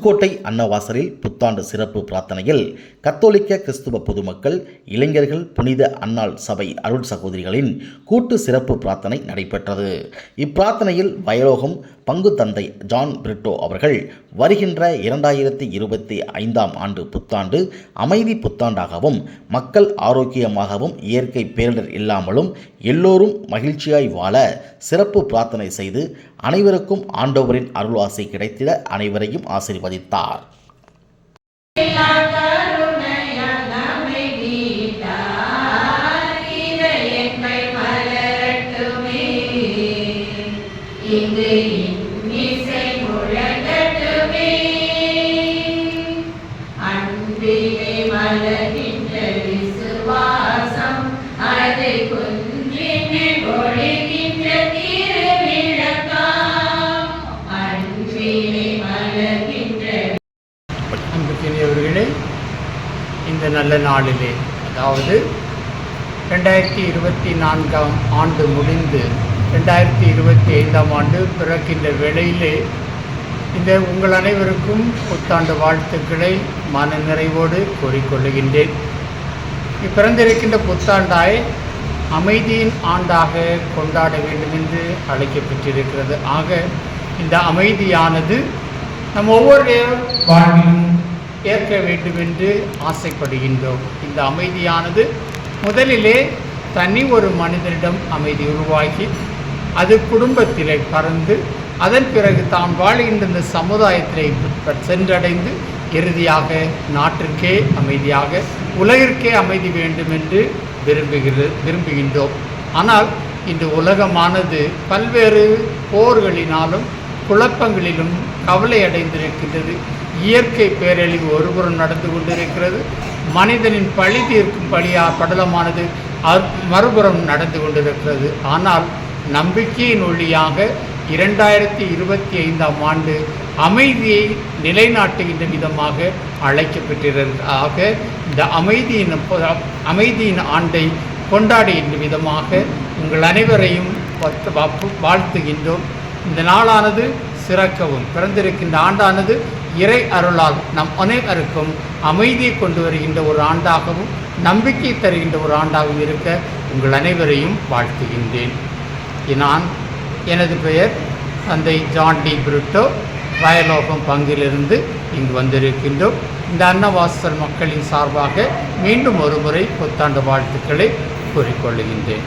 புதுக்கோட்டை அன்னவாசலில் புத்தாண்டு சிறப்பு பிரார்த்தனையில் கத்தோலிக்க கிறிஸ்துவ பொதுமக்கள், இளைஞர்கள், புனித அன்னாள் சபை அருள் சகோதரிகளின் கூட்டு சிறப்பு பிரார்த்தனை நடைபெற்றது. இப்பிரார்த்தனையில் வயலோகம் பங்கு தந்தை ஜான் பிரிட்டோ அவர்கள் வருகின்ற 2025 ஆண்டு புத்தாண்டு அமைதி புத்தாண்டாகவும், மக்கள் ஆரோக்கியமாகவும், இயற்கை பேரிடர் இல்லாமலும் எல்லோரும் மகிழ்ச்சியாய் வாழ சிறப்பு பிரார்த்தனை செய்து அனைவருக்கும் ஆண்டவரின் அருள்வாசி கிடைத்திட அனைவரையும் ஆசீர்வதித்தார். அன்புக்கினியவர்களே, இந்த நல்ல நாளிலே, அதாவது 2024 ஆண்டு முடிந்து 2025 ஆண்டு பிறக்கின்ற வேளையிலே இந்த உங்கள் அனைவருக்கும் புத்தாண்டு வாழ்த்துக்களை மன நிறைவோடு கூறிக்கொள்ளுகின்றேன். பிறந்திருக்கின்ற புத்தாண்டாய் அமைதியின் ஆண்டாக கொண்டாட வேண்டும் என்று அழைக்கப்பட்டிருக்கிறது. ஆக இந்த அமைதியானது நம் ஒவ்வொரு வாழ்விலும் ஏற்க வேண்டும் என்று ஆசைப்படுகின்றோம். இந்த அமைதியானது முதலிலே தனி ஒரு மனிதனிடம் அமைதி உருவாகி அது குடும்பத்திலே பறந்து அதன் பிறகு தான் வாழ்கின்ற இந்த சமுதாயத்திலே சென்றடைந்து இறுதியாக நாட்டிற்கே அமைதியாக, உலகிற்கே அமைதி வேண்டும் என்று விரும்புகின்றோம். ஆனால் இந்த உலகமானது பல்வேறு போர்களினாலும் குழப்பங்களிலும் கவலை அடைந்திருக்கின்றது. இயற்கை பேரழிவு ஒருபுறம் நடந்து கொண்டிருக்கிறது. மனிதனின் பழி தீர்க்கும் படலமானது மறுபுறம் நடந்து கொண்டிருக்கிறது. ஆனால் நம்பிக்கையின் ஒளியாக 2025 ஆண்டு அமைதியை நிலைநாட்டுகின்ற விதமாக அழைக்கப்பட்டிருக்கிறது. ஆக இந்த அமைதியின் ஆண்டை கொண்டாடுகின்ற விதமாக உங்கள் அனைவரையும் வாழ்த்துகின்றோம். இந்த நாளானது சிறக்கவும், பிறந்திருக்கின்ற ஆண்டானது இறை அருளால் நம் அனைவருக்கும் அமைதியை கொண்டு வருகின்ற ஒரு ஆண்டாகவும், நம்பிக்கை தருகின்ற ஒரு ஆண்டாகவும் இருக்க உங்கள் அனைவரையும் வாழ்த்துகின்றேன். எனது பெயர் தந்தை ஜான் டி பிரிட்டோ, வயலோகம் பங்கிலிருந்து இங்கு வந்திருக்கின்றோம். இந்த அன்னவாசல் மக்களின் சார்பாக மீண்டும் ஒரு முறை புத்தாண்டு வாழ்த்துக்களை கூறிக்கொள்ளுகின்றேன்.